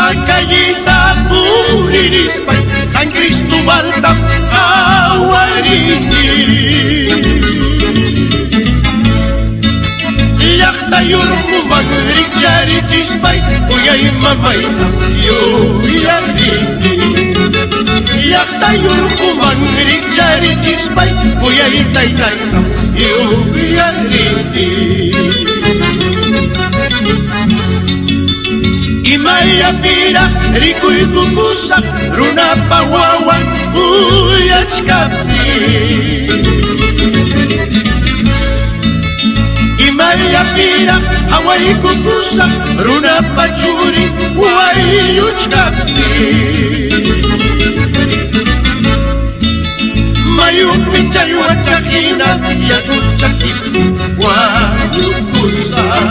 Macayita puririspa San Cristóbal tam awarini Llaqta yurquman rikchari chispay Uyay mamayta yuyarini Llaqta yurquman rikchari chispay Uyay taytayta yuyarini Imaya pira rikuykukusaq runapa wawan uyashkapti Imaya pira hawaykukusaq runapa churi wayuchkapti Mayupi challwachaqhina yakuchakipi wayukusaq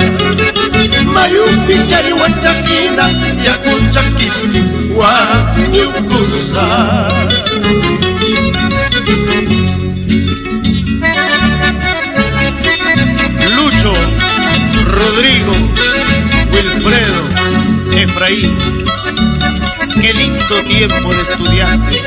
Mayupi challwachaqhina yakuchakipi wayukusaq Lucho, Rodrigo, Wilfredo, Efraín, qué lindo tiempo de estudiantes.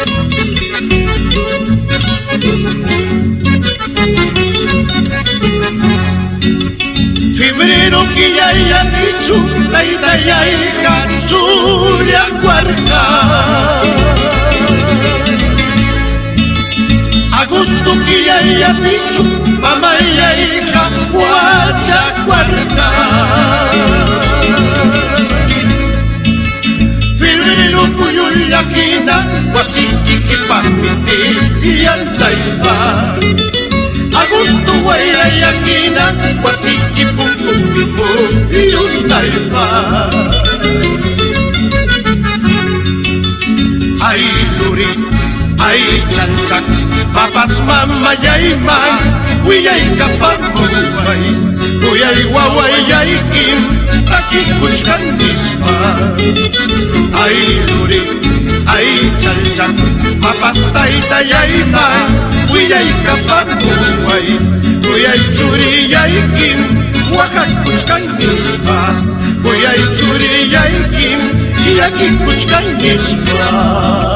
Febrero que ya dicho taita ya hija suya cuarta Agosto que ya dicho mamá ya hija guacha cuarta Febrero cuyo la quina guasiki que papiti y antaipa Agosto guaya yakina wasiki pumpupipo y untaipa Ay luri, ay chanchak, papas mama yaimay Uyay kapamubay, uyay waway yaykim Taki kuchkan nispa Ay luri, ay chanchak, papas tayta yaimay Uyay kapamubay, uyay churi yaykim Oaxac kuchkan nispa Uyay churi yaykim Yaki kuchkan nispa